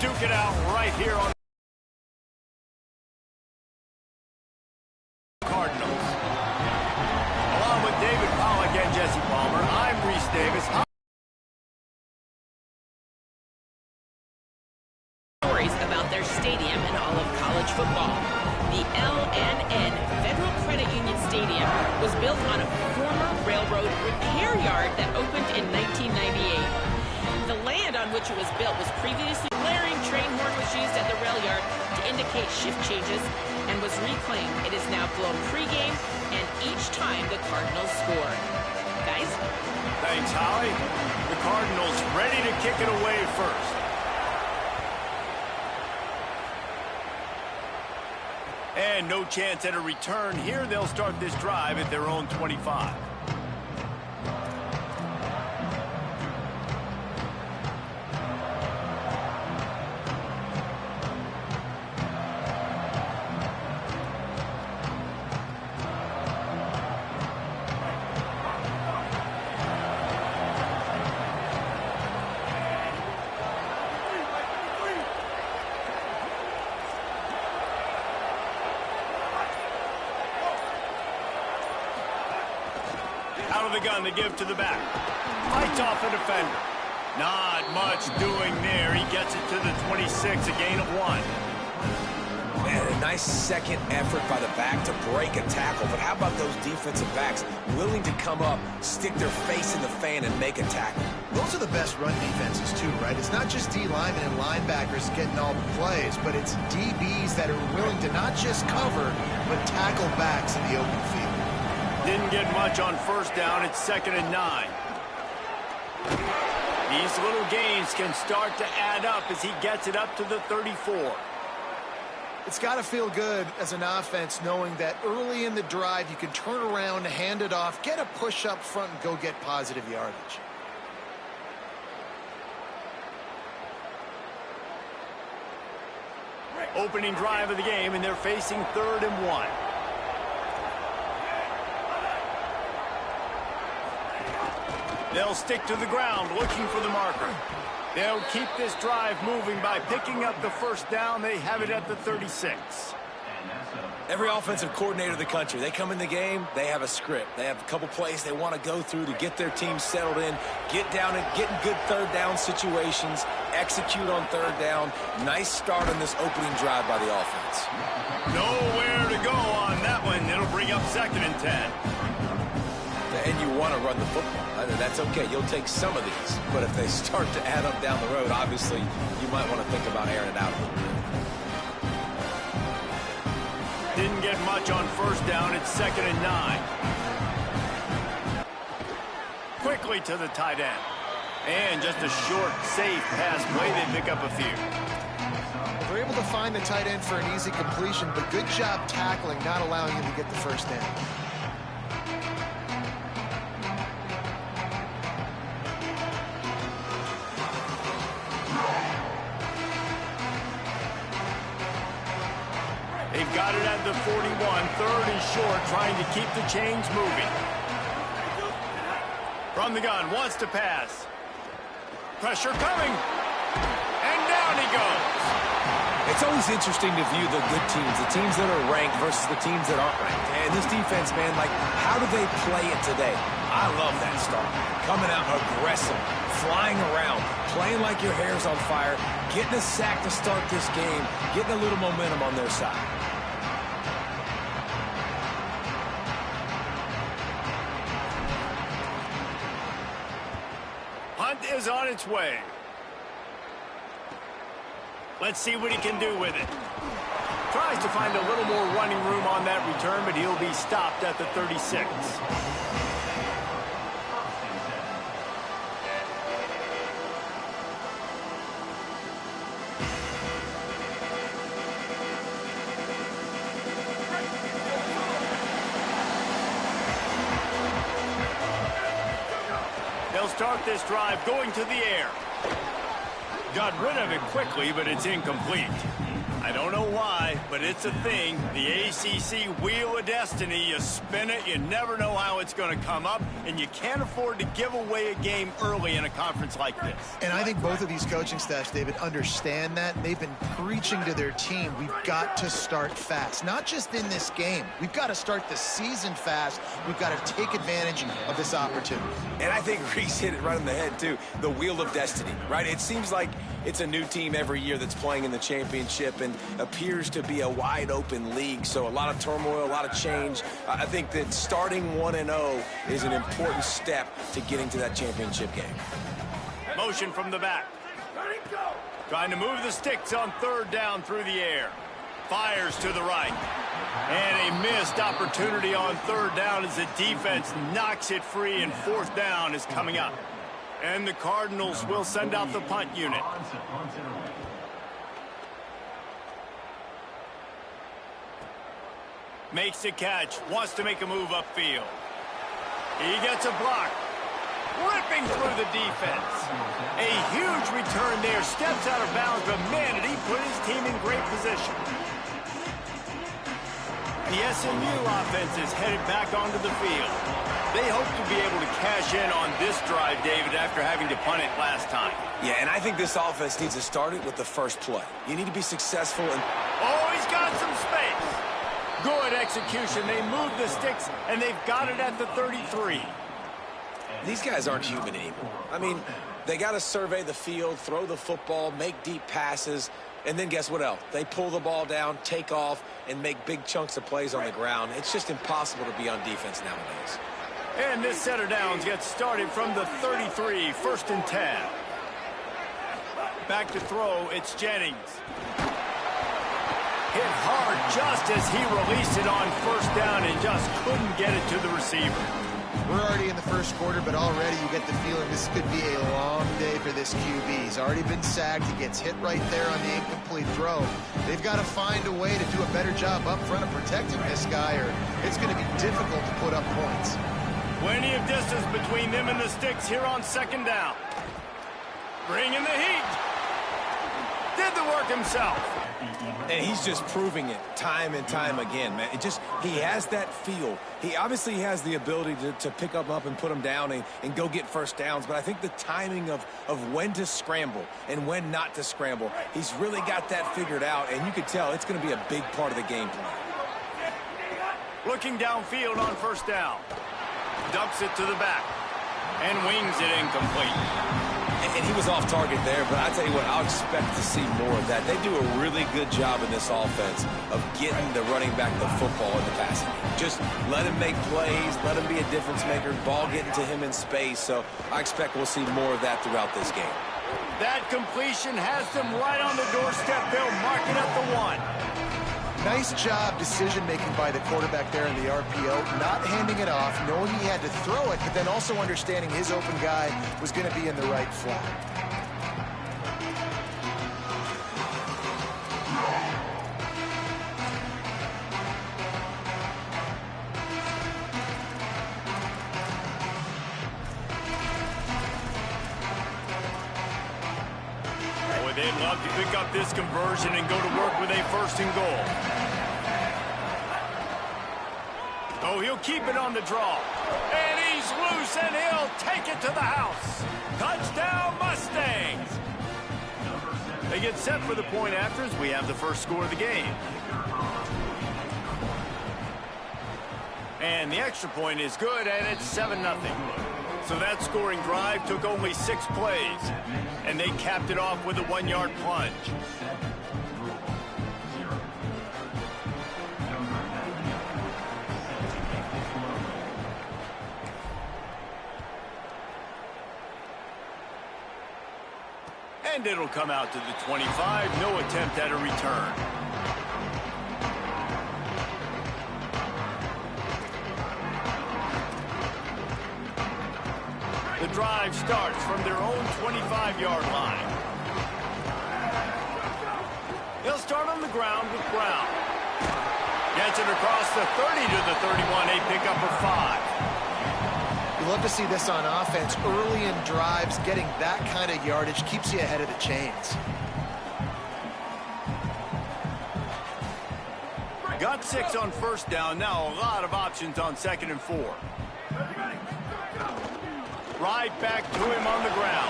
duke it out right here on the Cardinals. Along with David Pollack and Jesse Palmer, I'm Reese Davis. Stories about their stadium in all of college football. The L&N Federal Credit Union Stadium was built on a former railroad repair yard that opened in 1998. The land on which it was built was previously blaring train horn was used at the rail yard to indicate shift changes and was reclaimed. It is now blown pregame and each time the Cardinals score. Guys? Thanks, Holly. The Cardinals ready to kick it away first. And no chance at a return here. They'll start this drive at their own 25. Out of the gun to give to the back. Fights off a defender. Not much doing there. He gets it to the 26, a gain of 1. Man, a nice second effort by the back to break a tackle. But how about those defensive backs willing to come up, stick their face in the fan, and make a tackle? Those are the best run defenses, too, right? It's not just D linemen and linebackers getting all the plays, but it's DBs that are willing to not just cover, but tackle backs in the open field. Didn't get much on first down. It's 2nd and 9. These little gains can start to add up as he gets it up to the 34. It's got to feel good as an offense knowing that early in the drive you can turn around, hand it off, get a push up front, and go get positive yardage. Opening drive of the game, and they're facing 3rd and 1. They'll stick to the ground looking for the marker. They'll keep this drive moving by picking up the first down. They have it at the 36. Every offensive coordinator in the country, they come in the game, they have a script. They have a couple plays they want to go through to get their team settled in, get down and get in good third down situations, execute on third down. Nice start on this opening drive by the offense. Nowhere to go on that one. It'll bring up 2nd and 10. And you want to run the football. That's okay. You'll take some of these. But if they start to add up down the road, obviously, you might want to think about airing it out a little bit. Didn't get much on first down. It's 2nd and 9. Quickly to the tight end. And just a short, safe pass play. They pick up a few. They're able to find the tight end for an easy completion, but good job tackling, not allowing him to get the first down. They've got it at the 41, 3rd and short, trying to keep the chains moving. From the gun, wants to pass. Pressure coming. And down he goes. It's always interesting to view the good teams, the teams that are ranked versus the teams that aren't ranked. And this defense, man, like, how do they play it today? I love that start. Coming out aggressive, flying around, playing like your hair's on fire, getting a sack to start this game, getting a little momentum on their side. Hunt is on its way. Let's see what he can do with it. Tries to find a little more running room on that return, but he'll be stopped at the 36. They'll start this drive going to the air. Got rid of it quickly, but it's incomplete. I don't know why, but it's a thing. The ACC Wheel of Destiny, you spin it, you never know how it's going to come up, and you can't afford to give away a game early in a conference like this. And I think both of these coaching staffs, David, understand that. They've been preaching to their team, we've got to start fast. Not just in this game. We've got to start the season fast. We've got to take advantage of this opportunity. And I think Reese hit it right on the head, too. The Wheel of Destiny, right? It seems like it's a new team every year that's playing in the championship and appears to be a wide-open league. So a lot of turmoil, a lot of change. I think that starting 1-0 is an important step to getting to that championship game. Motion from the back. Trying to move the sticks on third down through the air. Fires to the right. And a missed opportunity on third down as the defense knocks it free, and fourth down is coming up. And the Cardinals will send out the punt unit. Makes the catch, wants to make a move upfield. He gets a block. Ripping through the defense. A huge return there, steps out of bounds, but man, did he put his team in great position. The SMU offense is headed back onto the field. They hope to be able to cash in on this drive, David, after having to punt it last time. Yeah, and I think this offense needs to start it with the first play. You need to be successful. Oh, he's got some space. Good execution. They move the sticks, and they've got it at the 33. These guys aren't human anymore. I mean, they got to survey the field, throw the football, make deep passes, and then guess what else? They pull the ball down, take off, and make big chunks of plays on the ground. It's just impossible to be on defense nowadays. And this set of downs gets started from the 33, 1st and 10. Back to throw, it's Jennings. Hit hard just as he released it on first down and just couldn't get it to the receiver. We're already in the first quarter, but already you get the feeling this could be a long day for this QB. He's already been sacked. He gets hit right there on the incomplete throw. They've got to find a way to do a better job up front of protecting this guy, or it's going to be difficult to put up points. Plenty of distance between them and the sticks here on second down. Bringing the heat. Did the work himself. And he's just proving it time and time again, man. He has that feel. He obviously has the ability to pick them up and put them down and go get first downs. But I think the timing of when to scramble and when not to scramble, he's really got that figured out. And you can tell it's going to be a big part of the game plan. Looking downfield on first down. Dumps it to the back. And wings it incomplete. And he was off target there, but I tell you what, I'll expect to see more of that. They do a really good job in this offense of getting the running back the football in the passing game. Just let him make plays, let him be a difference maker, ball getting to him in space. So I expect we'll see more of that throughout this game. That completion has them right on the doorstep. They'll mark it at the 1. Nice job decision-making by the quarterback there in the RPO, not handing it off, knowing he had to throw it, but then also understanding his open guy was going to be in the right flat. Boy, they'd love to pick up this conversion and go to work with a 1st and goal. Oh, he'll keep it on the draw. And he's loose, and he'll take it to the house. Touchdown, Mustangs! They get set for the point after as we have the first score of the game. And the extra point is good, and it's 7-0. So that scoring drive took only 6 plays, and they capped it off with a 1-yard plunge. And it'll come out to the 25. No attempt at a return. The drive starts from their own 25-yard line. They'll start on the ground with Brown. Gets it across the 30 to the 31. A pickup of 5. You love to see this on offense. Early in drives, getting that kind of yardage keeps you ahead of the chains. Got 6 on first down. Now a lot of options on 2nd and 4. Right back to him on the ground.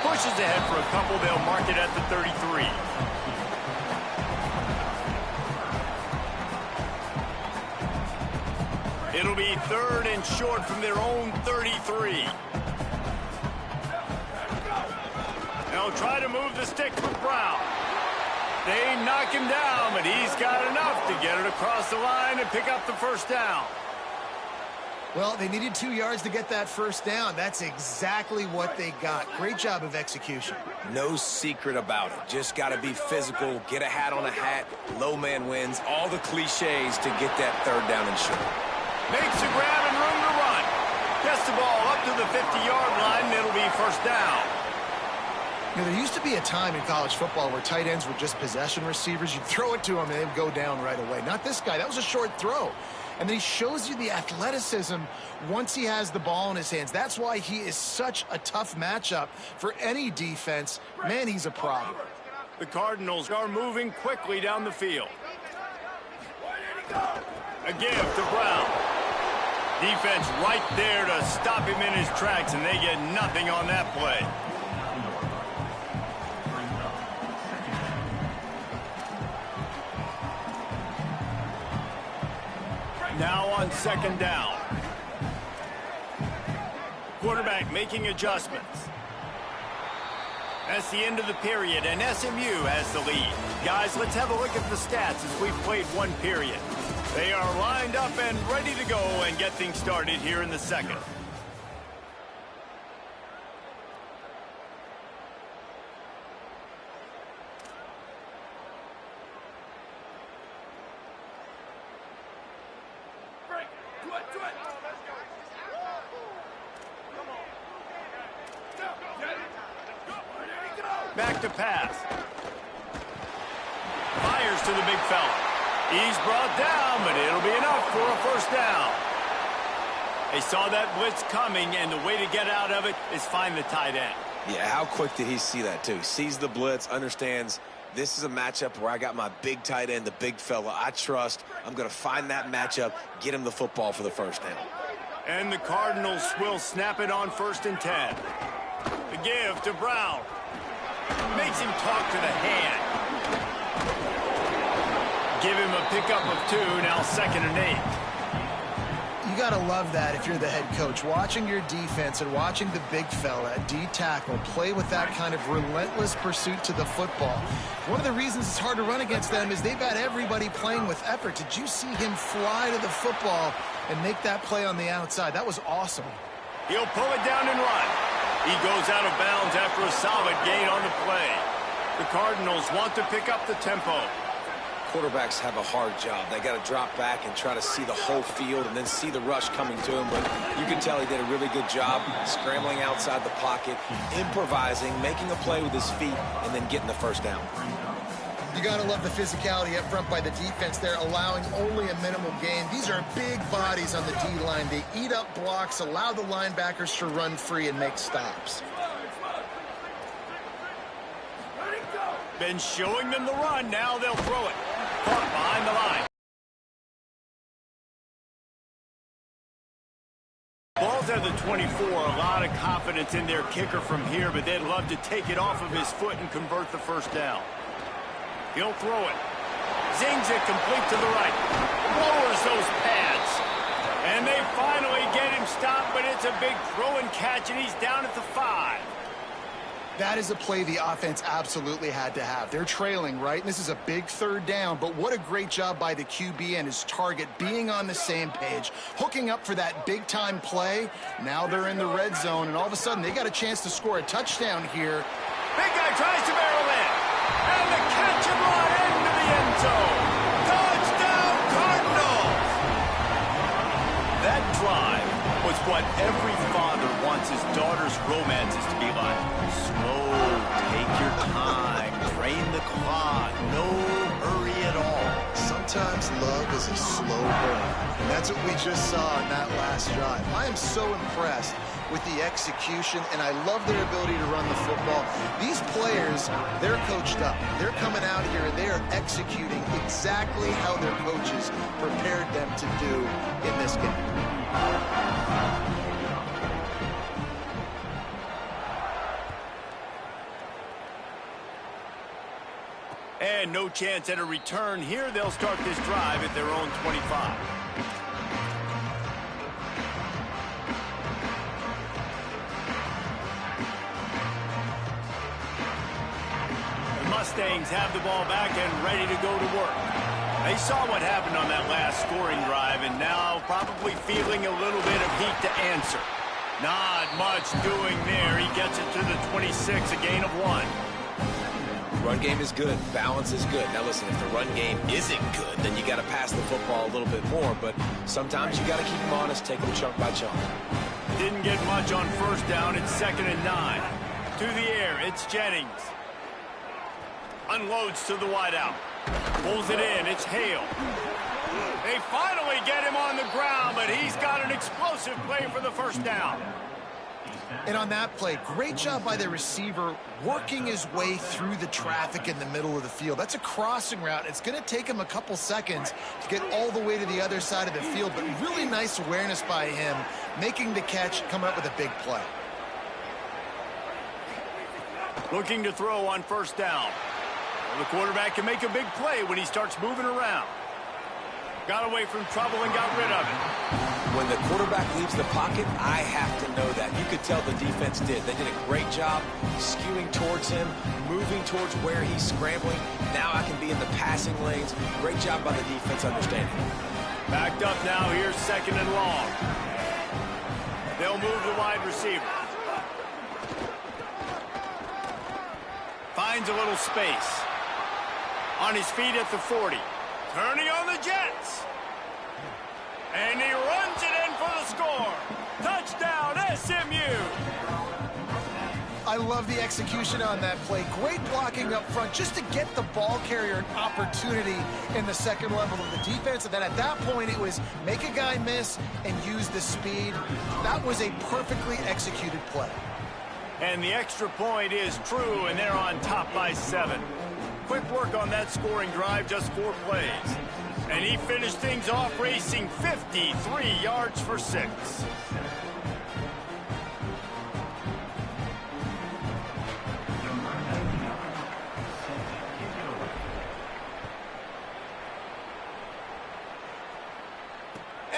Pushes ahead for a couple. They'll mark it at the 33. It'll be 3rd and short from their own 33. They'll try to move the sticks with Brown. They knock him down, but he's got enough to get it across the line and pick up the first down. Well, they needed 2 yards to get that first down. That's exactly what they got. Great job of execution. No secret about it. Just got to be physical, get a hat on a hat, low man wins, all the cliches to get that 3rd down and short. Makes a grab and room to run. Gets the ball up to the 50-yard line, and it'll be first down. You know, there used to be a time in college football where tight ends were just possession receivers. You'd throw it to them, and they'd go down right away. Not this guy. That was a short throw. And then he shows you the athleticism once he has the ball in his hands. That's why he is such a tough matchup for any defense. Man, he's a problem. The Cardinals are moving quickly down the field. A give to Brown. Defense right there to stop him in his tracks, and they get nothing on that play. Now on 2nd down. Quarterback making adjustments. That's the end of the period, and SMU has the lead. Guys, let's have a look at the stats as we've played 1 period. They are lined up and ready to go and get things started here in the 2nd. Back to pass. Fires to the big fella. He's brought down, but it'll be enough for a first down. They saw that blitz coming, and the way to get out of it is find the tight end. Yeah, how quick did he see that, too? Sees the blitz, understands this is a matchup where I got my big tight end, the big fella I trust. I'm going to find that matchup, get him the football for the first down. And the Cardinals will snap it on 1st and 10. The give to Brown. Makes him talk to the hand. Give him a pickup of 2, now 2nd and 8. You got to love that if you're the head coach. Watching your defense and watching the big fella, D-tackle, play with that kind of relentless pursuit to the football. One of the reasons it's hard to run against them is they've got everybody playing with effort. Did you see him fly to the football and make that play on the outside? That was awesome. He'll pull it down and run. He goes out of bounds after a solid gain on the play. The Cardinals want to pick up the tempo. Quarterbacks have a hard job. They got to drop back and try to see the whole field and then see the rush coming to him. But you can tell he did a really good job scrambling outside the pocket, improvising, making a play with his feet, and then getting the first down. You got to love the physicality up front by the defense there, allowing only a minimal gain. These are big bodies on the D-line. They eat up blocks, allow the linebackers to run free and make stops. Been showing them the run. Now they'll throw it. Caught behind the line. Ball's at the 24. A lot of confidence in their kicker from here, but they'd love to take it off of his foot and convert the first down. He'll throw it. Zings it complete to the right. Lowers those pads. And they finally get him stopped, but it's a big throw and catch, and he's down at the 5. That is a play the offense absolutely had to have. They're trailing, right? And this is a big 3rd down, but what a great job by the QB and his target being on the same page, hooking up for that big-time play. Now they're in the red zone, and all of a sudden they got a chance to score a touchdown here. Big guy tries to barrel in. And the catch and run into the end zone. Touchdown, Cardinals! That drive was what every father wants his daughter's romances to be like. Slow, take your time, drain the clock, no hurry at all. Sometimes love is a slow burn, and that's what we just saw in that last drive. I am so impressed with the execution, and I love their ability to run the football. These players, they're coached up. They're coming out here, and they are executing exactly how their coaches prepared them to do in this game. And no chance at a return here. They'll start this drive at their own 25. The Mustangs have the ball back and ready to go to work. They saw what happened on that last scoring drive and now probably feeling a little bit of heat to answer. Not much doing there. He gets it to the 26, a gain of 1. Run game is good. Balance is good. Now listen, if the run game isn't good, then you got to pass the football a little bit more. But sometimes you got to keep them honest, take them chunk by chunk. Didn't get much on first down. It's 2nd and 9. To the air, it's Jennings. Unloads to the wideout. Pulls it in. It's Hale. They finally get him on the ground, but he's got an explosive play for the first down. And on that play, great job by the receiver working his way through the traffic in the middle of the field. That's a crossing route. It's going to take him a couple seconds to get all the way to the other side of the field, but really nice awareness by him, making the catch, coming up with a big play. Looking to throw on first down. Well, the quarterback can make a big play when he starts moving around. Got away from trouble and got rid of it. When the quarterback leaves the pocket, I have to know that. You could tell the defense did. They did a great job skewing towards him, moving towards where he's scrambling. Now I can be in the passing lanes. Great job by the defense understanding. Backed up now. Here's 2nd and long. They'll move the wide receiver. Finds a little space. On his feet at the 40. Turning on the Jets. And he runs it in for the score. Touchdown, SMU. I love the execution on that play. Great blocking up front just to get the ball carrier an opportunity in the second level of the defense. And then at that point, it was make a guy miss and use the speed. That was a perfectly executed play. And the extra point is true, and they're on top by 7. Quick work on that scoring drive, just 4 plays. And he finished things off racing 53 yards for 6.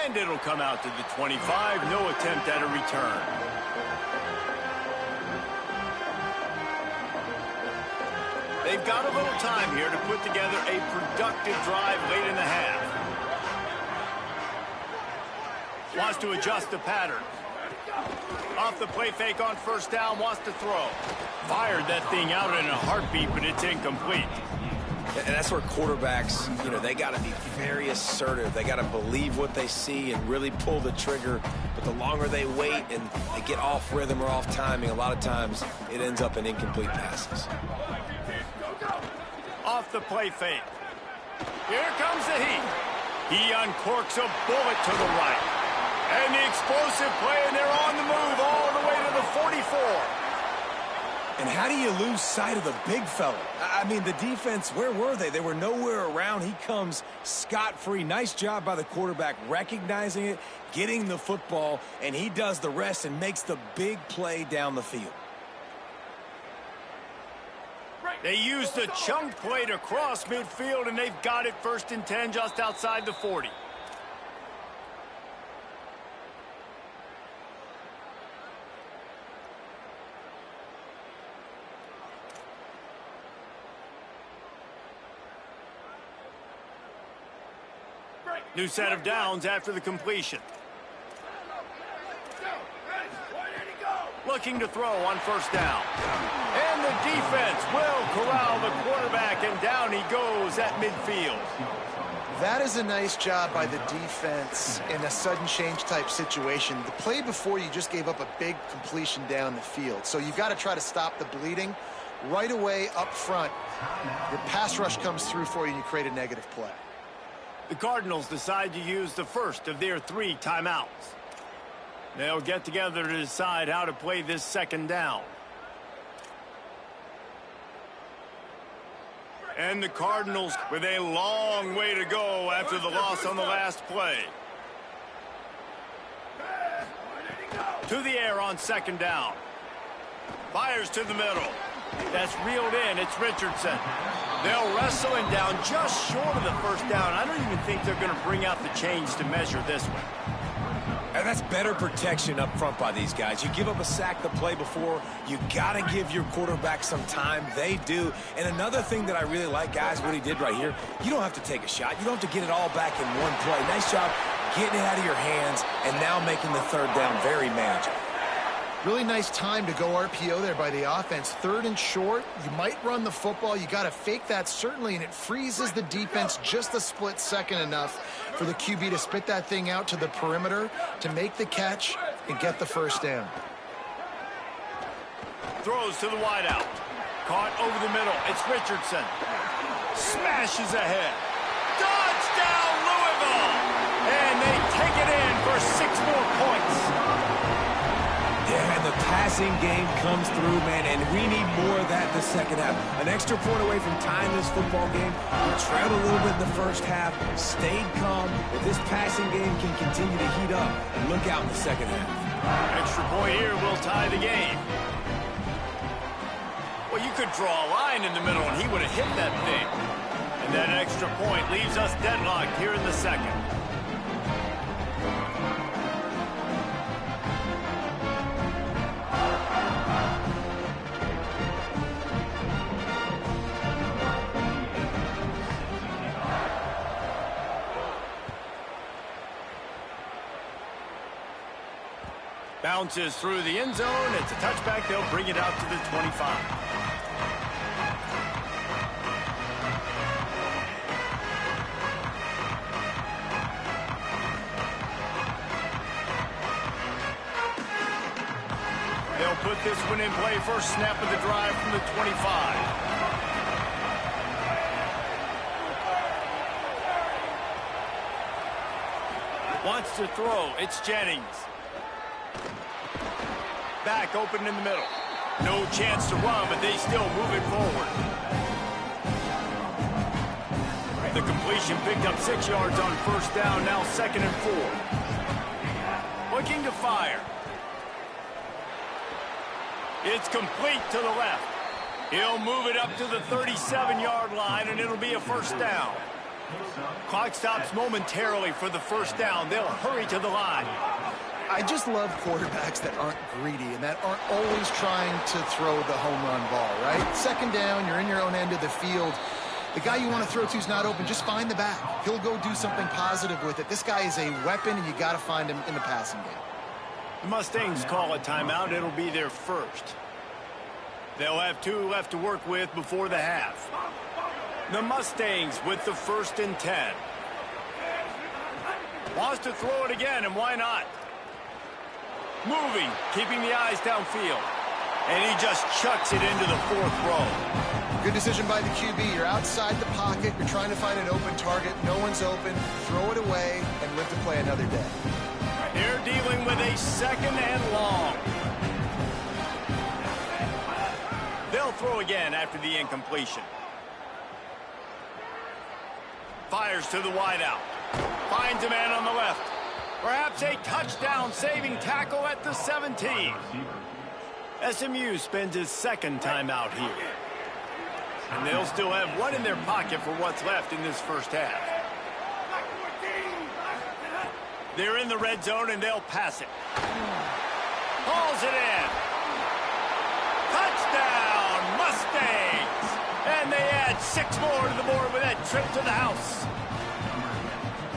And it'll come out to the 25. No attempt at a return. They've got a little time here to put together a productive drive late in the half. Wants to adjust the pattern. Off the play fake on first down, wants to throw. Fired that thing out in a heartbeat, but it's incomplete. And that's where quarterbacks, they got to be very assertive. They got to believe what they see and really pull the trigger. But the longer they wait and they get off rhythm or off timing, a lot of times it ends up in incomplete passes. Off the play fake. Here comes the heat. He uncorks a bullet to the right. And the explosive play, and they're on the move all the way to the 44. And how do you lose sight of the big fella? I mean, the defense, where were they? They were nowhere around. He comes scot-free. Nice job by the quarterback recognizing it, getting the football, and he does the rest and makes the big play down the field. They used a chunk play to cross midfield, and they've got it 1st and 10 just outside the 40. New set of downs after the completion. Looking to throw on first down. And the defense will corral the quarterback, and down he goes at midfield. That is a nice job by the defense in a sudden change type situation. The play before, you just gave up a big completion down the field. So you've got to try to stop the bleeding right away up front. Your pass rush comes through for you and you create a negative play. The Cardinals decide to use the first of their 3 timeouts. They'll get together to decide how to play this second down. And the Cardinals with a long way to go after the loss on the last play. To the air on second down. Fires to the middle. That's reeled in. It's Richardson. They'll wrestle him down just short of the first down. I don't even think they're going to bring out the chains to measure this one. And that's better protection up front by these guys. You give up a sack the play before, you got to give your quarterback some time. They do. And another thing that I really like, guys, what he did right here, you don't have to take a shot. You don't have to get it all back in one play. Nice job getting it out of your hands and now making the third down very manageable. Really nice time to go RPO there by the offense. Third and short, you might run the football. You got to fake that, certainly, and it freezes the defense just a split second enough for the QB to spit that thing out to the perimeter to make the catch and get the first down. Throws to the wideout. Caught over the middle. It's Richardson. Smashes ahead. Touchdown, Louisville! And they take it in for 6 more points. Yeah, and the passing game comes through, man, and we need more of that in the second half. An extra point away from tying this football game. We trailed a little bit in the first half, stayed calm. If this passing game can continue to heat up, look out in the second half. Extra point here will tie the game. Well, you could draw a line in the middle, and he would have hit that thing. And that extra point leaves us deadlocked here in the second. Bounces through the end zone. It's a touchback. They'll bring it out to the 25. They'll put this one in play. First snap of the drive from the 25. Wants to throw. It's Jennings. Back open in the middle. No chance to run, but they still move it forward. The completion picked up 6 yards on first down, now 2nd and 4. Looking to fire. It's complete to the left. He'll move it up to the 37-yard line, and it'll be a first down. Clock stops momentarily for the first down. They'll hurry to the line. I just love quarterbacks that aren't greedy and that aren't always trying to throw the home run ball, right? Second down, you're in your own end of the field. The guy you want to throw to is not open. Just find the back. He'll go do something positive with it. This guy is a weapon, and you got to find him in the passing game. The Mustangs call a timeout. It'll be their first. They'll have 2 left to work with before the half. The Mustangs with the 1st and 10. Wants to throw it again, and why not? Moving, keeping the eyes downfield. And he just chucks it into the 4th row. Good decision by the QB. You're outside the pocket. You're trying to find an open target. No one's open. Throw it away and live to play another day. They're dealing with a 2nd and long. They'll throw again after the incompletion. Fires to the wideout. Finds a man on the left. Perhaps a touchdown-saving tackle at the 17. SMU spends his 2nd timeout here. And they'll still have 1 in their pocket for what's left in this first half. They're in the red zone, and they'll pass it. Hauls it in. Touchdown, Mustangs! And they add 6 more to the board with that trip to the house.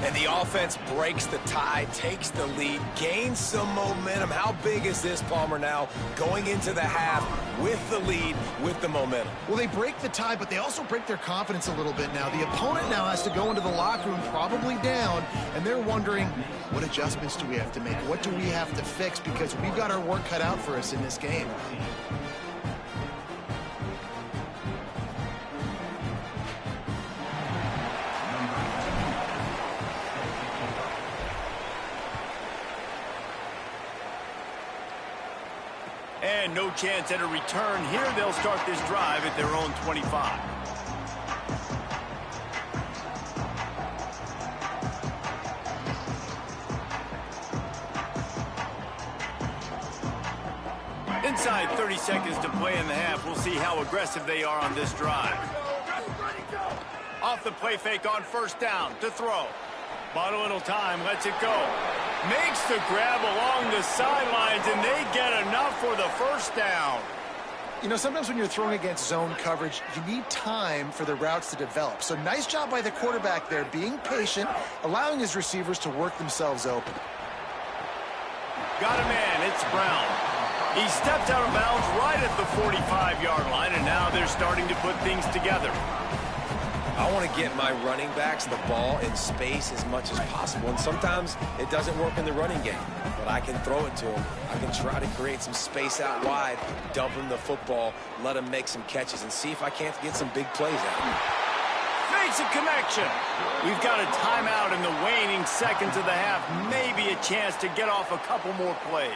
And the offense breaks the tie, takes the lead, gains some momentum. How big is this, Palmer, now going into the half with the lead, with the momentum? Well, they break the tie, but they also break their confidence a little bit now. The opponent now has to go into the locker room probably down, and they're wondering, what adjustments do we have to make? What do we have to fix? Because we've got our work cut out for us in this game. Again, no chance at a return here. They'll start this drive at their own 25. Inside 30 seconds to play in the half. We'll see how aggressive they are on this drive. Off the play fake on first down to throw. Bought a little time, lets it go. Makes the grab along the sidelines, and they get enough for the first down. You know, sometimes when you're throwing against zone coverage, you need time for the routes to develop. So nice job by the quarterback there, being patient, allowing his receivers to work themselves open. Got a man, it's Brown. He stepped out of bounds right at the 45-yard line, and now they're starting to put things together. I want to get my running backs the ball in space as much as possible, and sometimes it doesn't work in the running game, but I can throw it to them. I can try to create some space out wide, dump them the football, let them make some catches, and see if I can't get some big plays out. Fakes a connection. We've got a timeout in the waning seconds of the half, maybe a chance to get off a couple more plays.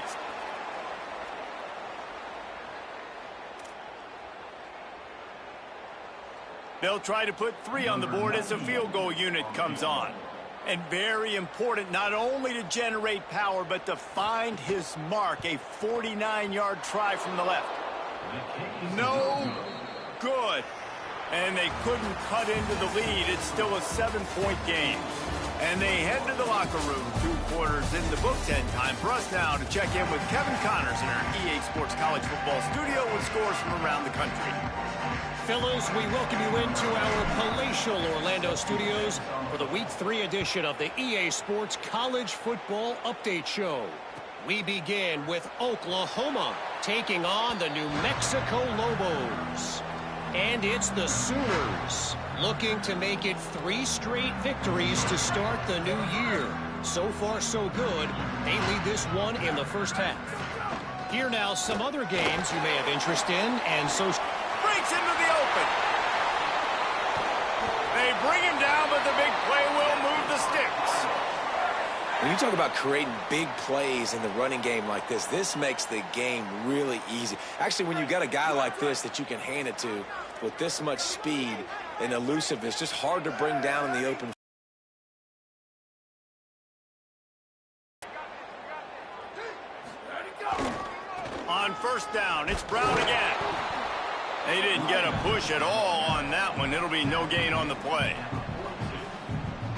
They'll try to put 3 on the board as the field goal unit comes on. And very important, not only to generate power, but to find his mark. A 49-yard try from the left. No good. And they couldn't cut into the lead. It's still a 7-point game. And they head to the locker room. 2 quarters in the books, and time for us now to check in with Kevin Connors in our EA Sports College Football studio with scores from around the country. Fellas, we welcome you into our palatial Orlando studios for the Week 3 edition of the EA Sports College Football Update Show. We begin with Oklahoma taking on the New Mexico Lobos. And it's the Sooners looking to make it 3 straight victories to start the new year. So far, so good. They lead this one in the first half. Here now, some other games you may have interest in, and so... Breaks into the open. They bring him down, but the big play will move the sticks. When you talk about creating big plays in the running game like this makes the game really easy. Actually, when you got a guy like this that you can hand it to with this much speed and elusiveness, just hard to bring down in the open. On first down, it's Brown again. They didn't get a push at all on that one. It'll be no gain on the play.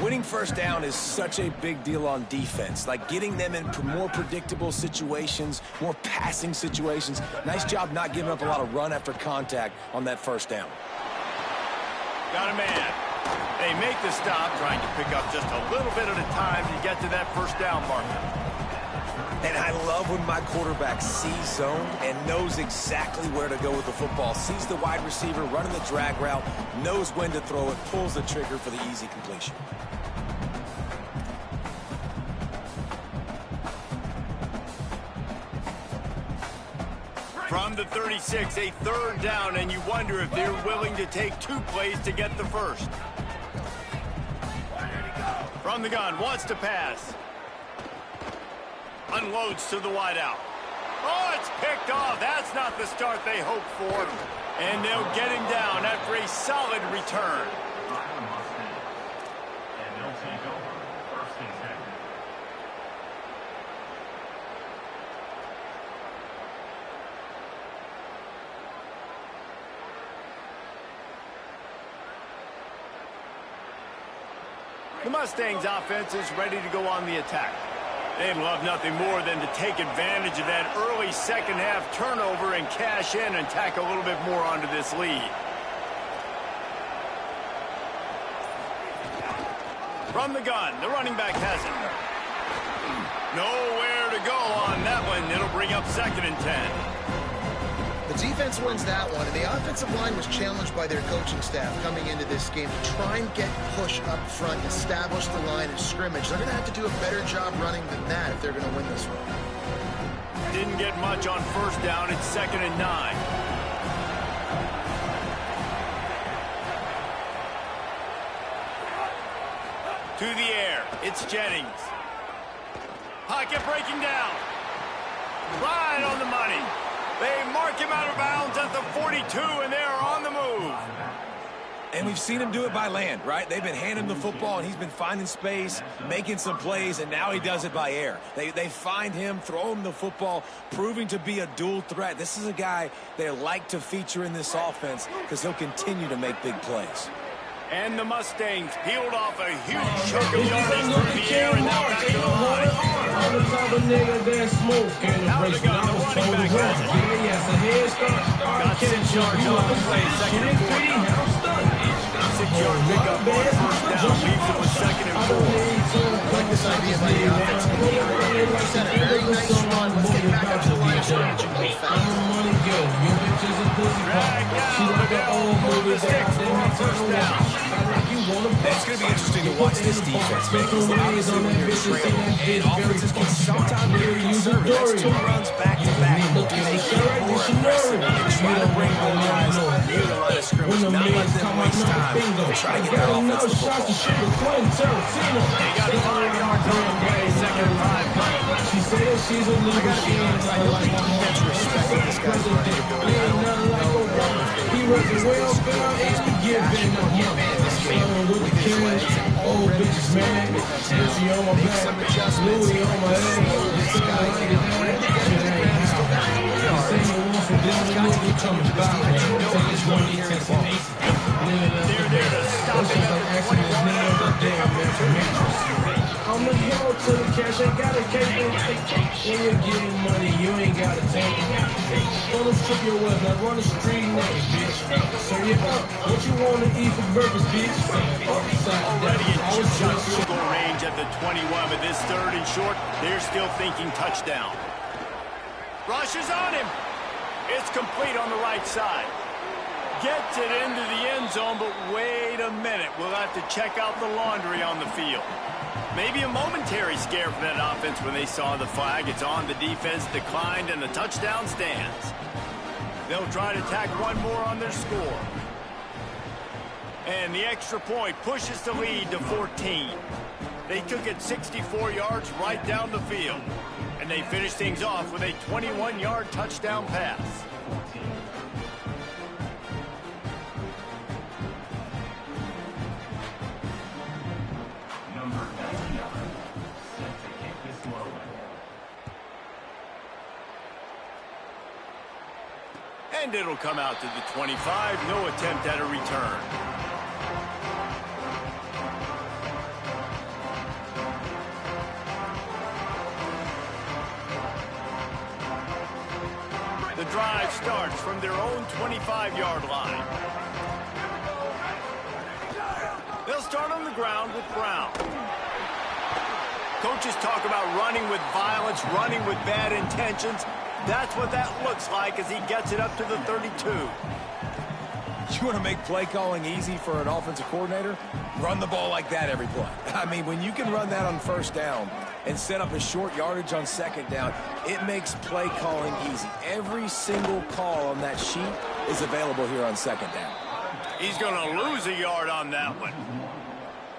Winning first down is such a big deal on defense, like getting them in more predictable situations, more passing situations. Nice job not giving up a lot of run after contact on that first down. Got a man. They make the stop, trying to pick up just a little bit at a time to get to that first down marker. And I love when my quarterback sees zone and knows exactly where to go with the football. Sees the wide receiver running the drag route, knows when to throw it, pulls the trigger for the easy completion. From the 36, a 3rd down, and you wonder if they're willing to take 2 plays to get the first. From the gun, wants to pass. Unloads to the wideout. Oh, it's picked off. That's not the start they hoped for. And they'll get him down after a solid return. The Mustangs offense is ready to go on the attack. They'd love nothing more than to take advantage of that early second half turnover and cash in and tack a little bit more onto this lead. From the gun, the running back has it. Nowhere to go on that one. It'll bring up 2nd and 10. The defense wins that one, and the offensive line was challenged by their coaching staff coming into this game to try and get push up front, establish the line of scrimmage. They're going to have to do a better job running than that if they're going to win this one. Didn't get much on first down. It's 2nd and 9. To the air, it's Jennings. Pocket breaking down. Right on the money. They mark him out of bounds at the 42, and they are on the move. And we've seen him do it by land, right? They've been handing him the football, and he's been finding space, making some plays, and now he does it by air. They find him, throw him the football, proving to be a dual threat. This is a guy they like to feature in this offense because he'll continue to make big plays. And the Mustangs peeled off a huge chunk of yardage through the air and now back to the line. I'm the type of nigga that smoke in the race. I was told to run. Yes, a head start. Got 6 yards on the play, second and 4. 6-yard pickup on first down, leaves it with second and 4. I like this idea by the offense. He's had a very nice run. Let's get back up to the line of scrimmage and go fast. Drag down the middle, move the sticks for a first down. It's going to be interesting to watch this defense, man, because obviously when you're trailing, and offenses can sometimes be conservative. That's 2 runs back-to-back. Can they get more aggressive and try to bring more guys near the line of scrimmage, not let them waste time, and try to get that offense the football? They got 5 yards on the play, second and 5. She says she's a little I don't think the defense respected this guy's running ability. I don't know. He wasn't well found and he giving the money. With the kids, old bitches, man. Gucci on my back, Louis on my head. This guy can bring together the ground. He's still got 4 yards. This guy's coming back. Nobody's going to hear the ball. They're there to stop him at the 21. I'm the hero to the cash, I got a cake. When you're getting money, you ain't gotta take it. Don't strip your wealth, now run the street naked, bitch. Serve you up, what you wanna eat for breakfast, bitch? Already in 2-shot field goal range at the 21, but this 3rd and short, they're still thinking touchdown. Rush is on him. It's complete on the right side. Gets it into the end zone, but wait a minute. We'll have to check out the laundry on the field. Maybe a momentary scare for that offense when they saw the flag. It's on, the defense declined, and the touchdown stands. They'll try to tack one more on their score. And the extra point pushes the lead to 14. They took it 64 yards right down the field. And they finished things off with a 21-yard touchdown pass. And it'll come out to the 25. No attempt at a return. The drive starts from their own 25-yard line. They'll start on the ground with Brown. Coaches talk about running with violence, running with bad intentions. That's what that looks like as he gets it up to the 32. You want to make play calling easy for an offensive coordinator? Run the ball like that every play. I mean, when you can run that on first down and set up a short yardage on second down, it makes play calling easy. Every single call on that sheet is available here on second down. He's going to lose a yard on that one.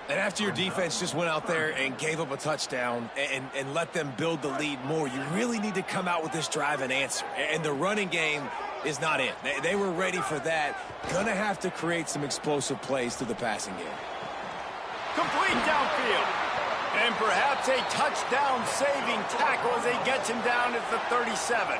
And after your defense just went out there and gave up a touchdown and let them build the lead more, you really need to come out with this drive and answer. And the running game is not it. They were ready for that. Gonna have to create some explosive plays through the passing game. Complete downfield. And perhaps a touchdown-saving tackle as he gets him down at the 37.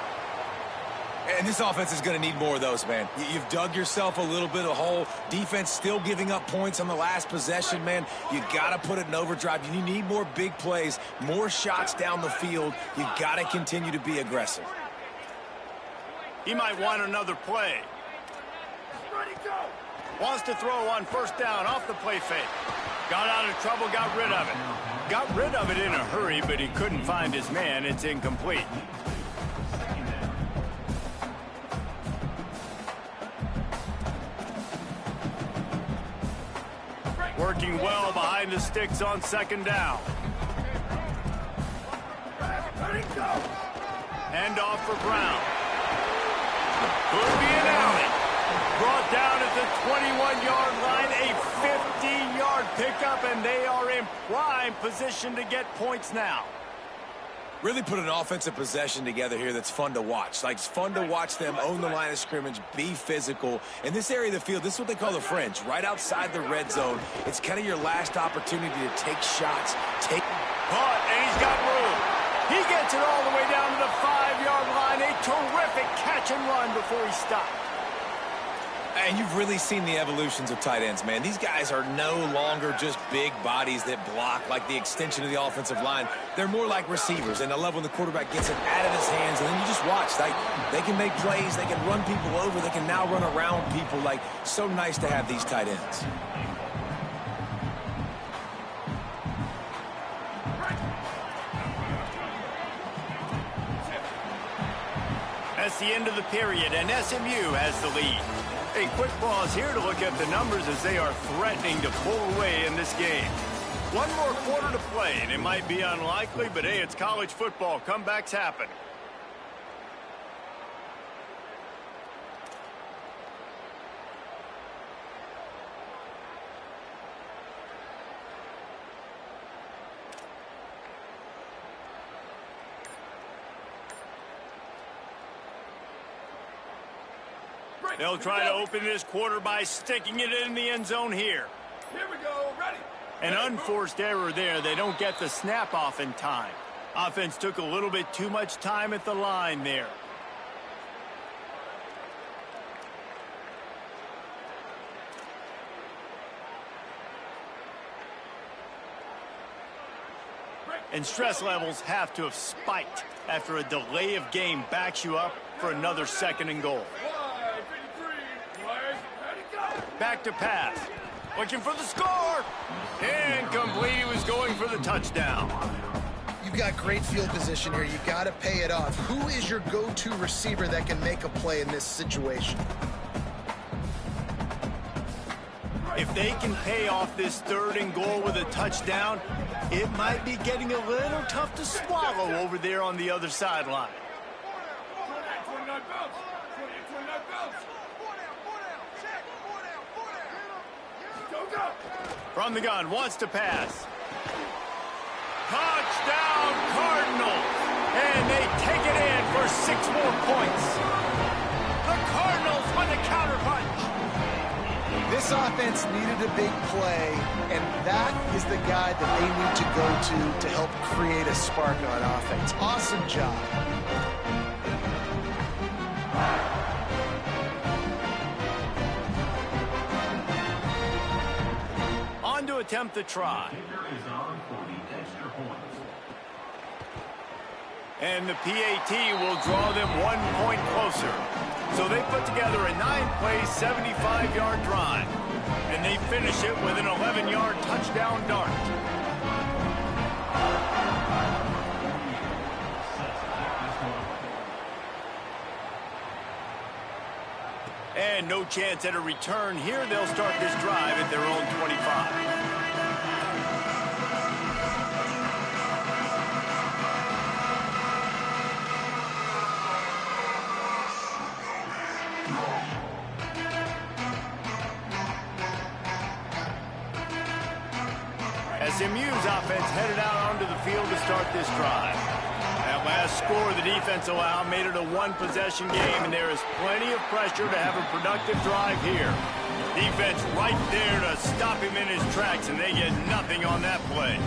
And this offense is going to need more of those, man. You've dug yourself a little bit of a hole. Defense still giving up points on the last possession, man. You got to put it in overdrive. You need more big plays, more shots down the field. You got to continue to be aggressive. He might want another play. Wants to throw on first down off the play fake. Got out of trouble, got rid of it. Got rid of it in a hurry, but he couldn't find his man. It's incomplete. Working well behind the sticks on second down. Hand off for Brown. Could be an alley. Brought down at the 21-yard line. A 15-yard pickup, and they are in prime position to get points now. Really put an offensive possession together here that's fun to watch. Like, it's fun to watch them own the line of scrimmage, be physical. In this area of the field, this is what they call the fringe, right outside the red zone. It's kind of your last opportunity to take shots. Caught, and he's got room. He gets it all the way down to the 5-yard line. A terrific catch and run before he stopped. And you've really seen the evolutions of tight ends, man. These guys are no longer just big bodies that block like the extension of the offensive line. They're more like receivers, and I love when the quarterback gets it out of his hands, and then you just watch. Like, they can make plays, they can run people over, they can now run around people. Like, so nice to have these tight ends. That's the end of the period, and SMU has the lead. A quick pause here to look at the numbers as they are threatening to pull away in this game. One more quarter to play, and it might be unlikely, but hey, it's college football. Comebacks happen. They'll try to open this quarter by sticking it in the end zone here. Here we go, ready. An unforced error there. They don't get the snap off in time. Offense took a little bit too much time at the line there. And stress levels have to have spiked after a delay of game backs you up for another 2nd and goal. Back to pass. Looking for the score. And complete. He was going for the touchdown. You've got great field position here. You've got to pay it off. Who is your go-to receiver that can make a play in this situation? If they can pay off this 3rd and goal with a touchdown, it might be getting a little tough to swallow over there on the other sideline. From the gun, wants to pass. Touchdown, Cardinals! And they take it in for 6 more points. The Cardinals with a counterpunch. This offense needed a big play, and that is the guy that they need to go to help create a spark on offense. Awesome job. On to attempt the try. And the PAT will draw them 1 point closer. So they put together a 9-play, 75-yard drive. And they finish it with an 11-yard touchdown dart. And no chance at a return here. They'll start this drive at their own 25. SMU's offense headed out onto the field to start this drive. That last score the defense allowed made it a 1-possession game, and there is plenty of pressure to have a productive drive here. Defense right there to stop him in his tracks, and they get nothing on that play.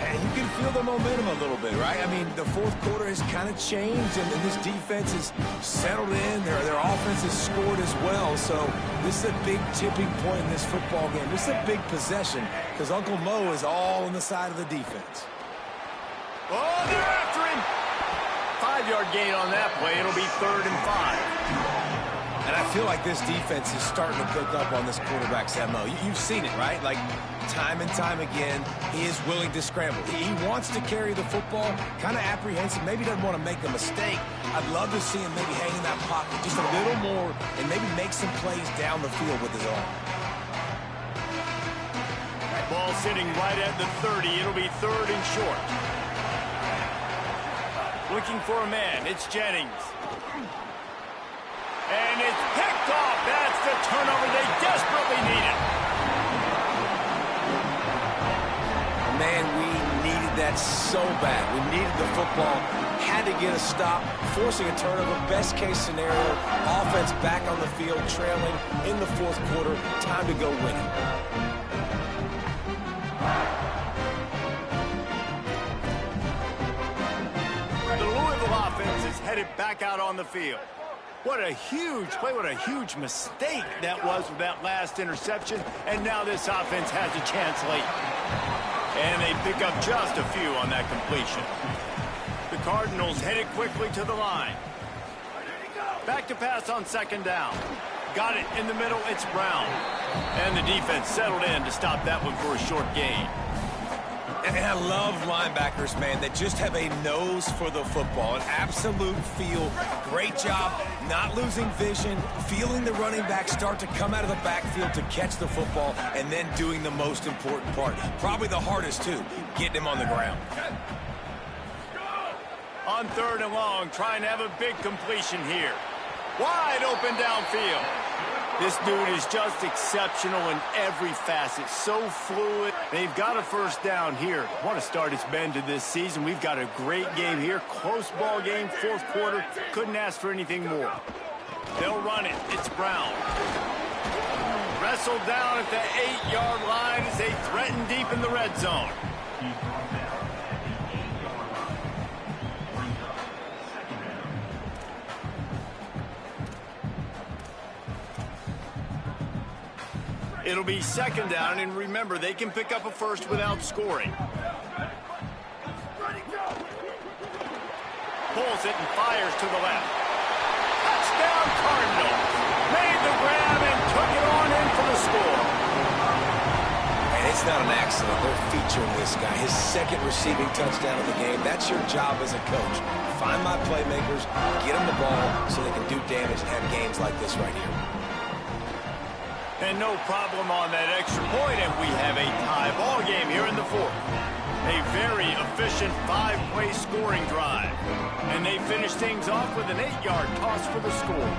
And you can feel the momentum a little bit, right? I mean, the 4th quarter has kind of changed, and this defense is settled in. Their offense has scored as well, so this is a big tipping point in this football game. This is a big possession because Uncle Mo is all on the side of the defense. Oh, they're after him. 5-yard gain on that play. It'll be 3rd and 5. And I feel like this defense is starting to pick up on this quarterback's MO. You've seen it, right? Like, time and time again, he is willing to scramble. He wants to carry the football, kind of apprehensive, maybe doesn't want to make a mistake. I'd love to see him maybe hang in that pocket just a little more and maybe make some plays down the field with his arm. Ball sitting right at the 30. It'll be 3rd and short. Looking for a man. It's Jennings. And it's picked off. That's the turnover they desperately needed. Man, we needed that so bad. We needed the football, had to get a stop, forcing a turnover. Best case scenario, offense back on the field, trailing in the fourth quarter. Time to go win it. The Louisville offense is headed back out on the field. What a huge play, what a huge mistake that was with that last interception. And now this offense has a chance late. And they pick up just a few on that completion. The Cardinals headed quickly to the line. Back to pass on second down. Got it in the middle, it's Brown. And the defense settled in to stop that one for a short gain. And I love linebackers, man, that just have a nose for the football, an absolute feel. Great job not losing vision, feeling the running back start to come out of the backfield to catch the football, and then doing the most important part. Probably the hardest, too, getting him on the ground. On third and long, trying to have a big completion here. Wide open downfield. This dude is just exceptional in every facet. So fluid. They've got a first down here. What a start it's been to this season. We've got a great game here. Close ball game, fourth quarter. Couldn't ask for anything more. They'll run it. It's Brown. Wrestled down at the 8-yard line as they threaten deep in the red zone. It'll be second down, and remember, they can pick up a first without scoring. Pulls it and fires to the left. Touchdown, Cardinals. Made the grab and took it on in for the score. And it's not an accident. They're featuring this guy. His second receiving touchdown of the game. That's your job as a coach. Find my playmakers, get them the ball so they can do damage and have games like this right here. And no problem on that extra point, and we have a tie ball game here in the fourth. A very efficient 5-play scoring drive. And they finish things off with an 8-yard toss for the score.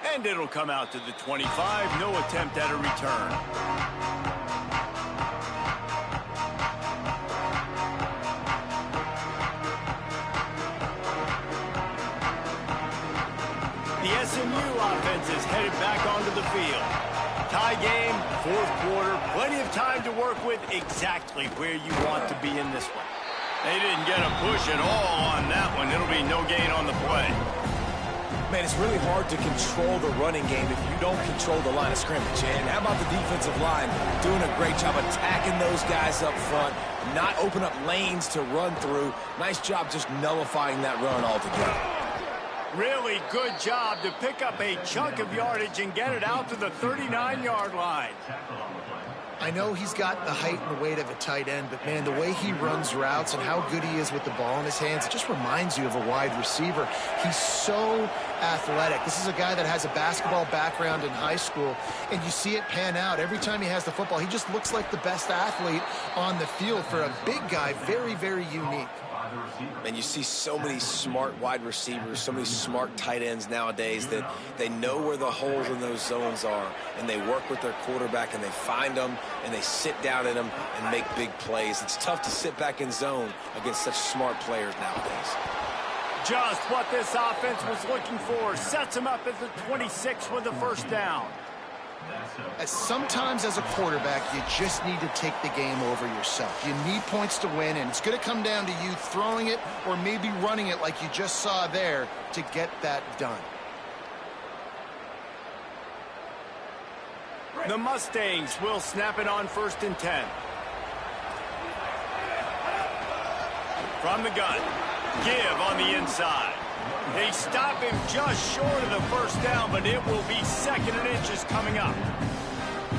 And it'll come out to the 25. No attempt at a return. The SMU offense is headed back onto the field. Tie game, fourth quarter, plenty of time to work with, exactly where you want to be in this one. They didn't get a push at all on that one. It'll be no gain on the play. Man, it's really hard to control the running game if you don't control the line of scrimmage. And how about the defensive line doing a great job attacking those guys up front, not open up lanes to run through. Nice job just nullifying that run altogether. Really good job to pick up a chunk of yardage and get it out to the 39-yard line. I know he's got the height and the weight of a tight end, but, man, the way he runs routes and how good he is with the ball in his hands, it just reminds you of a wide receiver. He's so athletic. This is a guy that has a basketball background in high school, and you see it pan out. Every time he has the football, he just looks like the best athlete on the field. For a big guy, very, very unique. And you see so many smart wide receivers, so many smart tight ends nowadays that they know where the holes in those zones are, and they work with their quarterback, and they find them, and they sit down in them and make big plays. It's tough to sit back in zone against such smart players nowadays. Just what this offense was looking for. Sets him up at the 26 with the first down. Sometimes as a quarterback, you just need to take the game over yourself. You need points to win, and it's going to come down to you throwing it or maybe running it like you just saw there to get that done. The Mustangs will snap it on 1st and 10. From the gun. Give on the inside. They stop him just short of the first down, but it will be 2nd and inches coming up.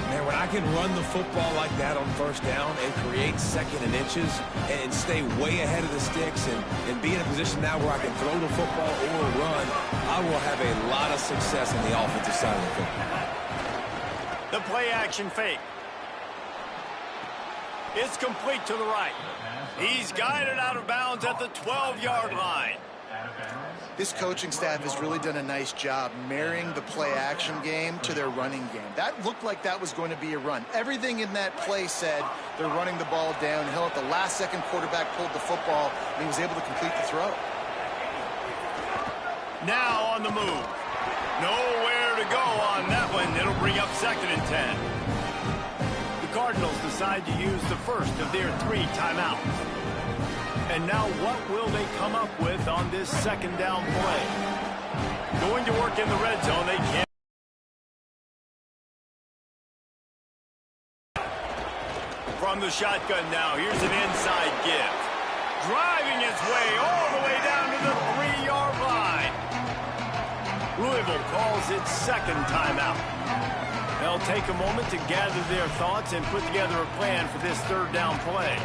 Man, when I can run the football like that on first down and create 2nd and inches and stay way ahead of the sticks and be in a position now where I can throw the football or run, I will have a lot of success on the offensive side of the football. The play action fake. It's complete to the right. He's guided out of bounds at the 12-yard line. This coaching staff has really done a nice job marrying the play-action game to their running game. That looked like that was going to be a run. Everything in that play said they're running the ball downhill. At the last second, quarterback pulled the football, and he was able to complete the throw. Now on the move. Nowhere to go on that one. It'll bring up 2nd and 10. The Cardinals decide to use the first of their 3 timeouts. And now what will they come up with on this 2nd down play? Going to work in the red zone. They can't. From the shotgun now, here's an inside give. Driving its way all the way down to the 3-yard line. Louisville calls its 2nd timeout. They'll take a moment to gather their thoughts and put together a plan for this 3rd down play.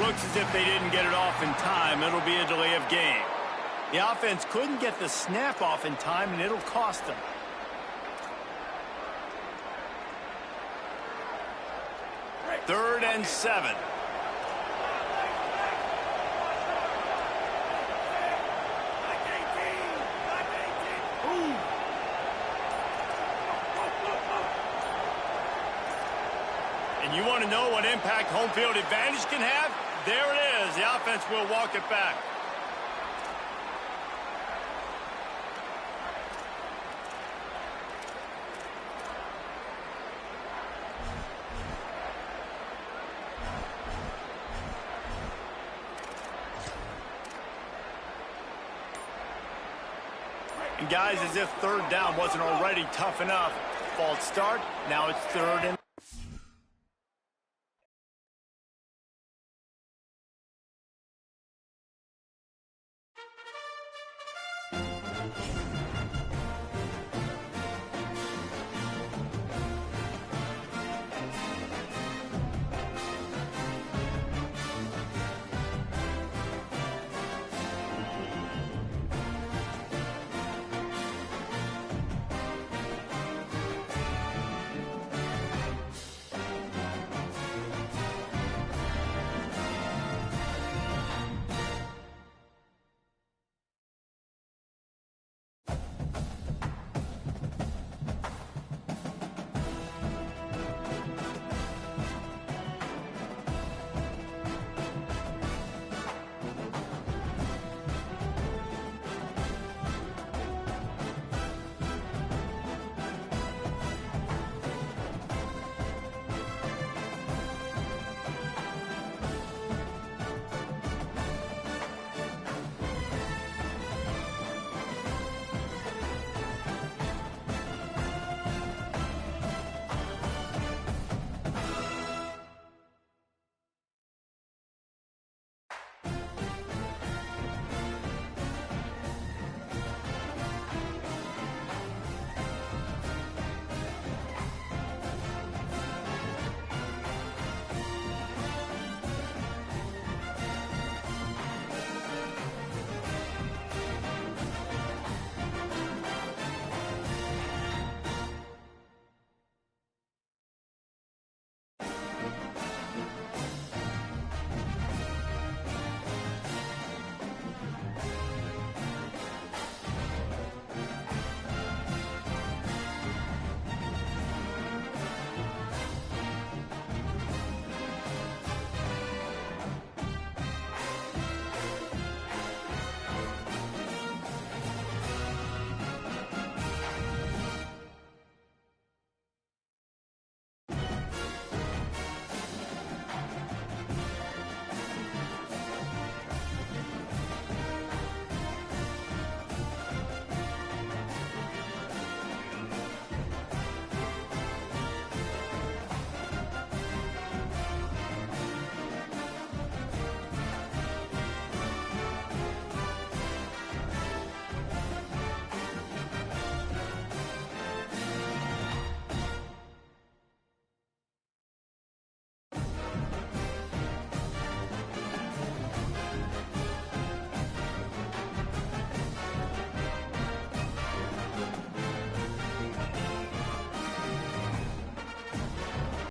Looks as if they didn't get it off in time. It'll be a delay of game. The offense couldn't get the snap off in time, and it'll cost them. Third and 7. And you want to know what impact home field advantage can have? There it is. The offense will walk it back. And guys, as if 3rd down wasn't already tough enough. False start. Now it's 3rd and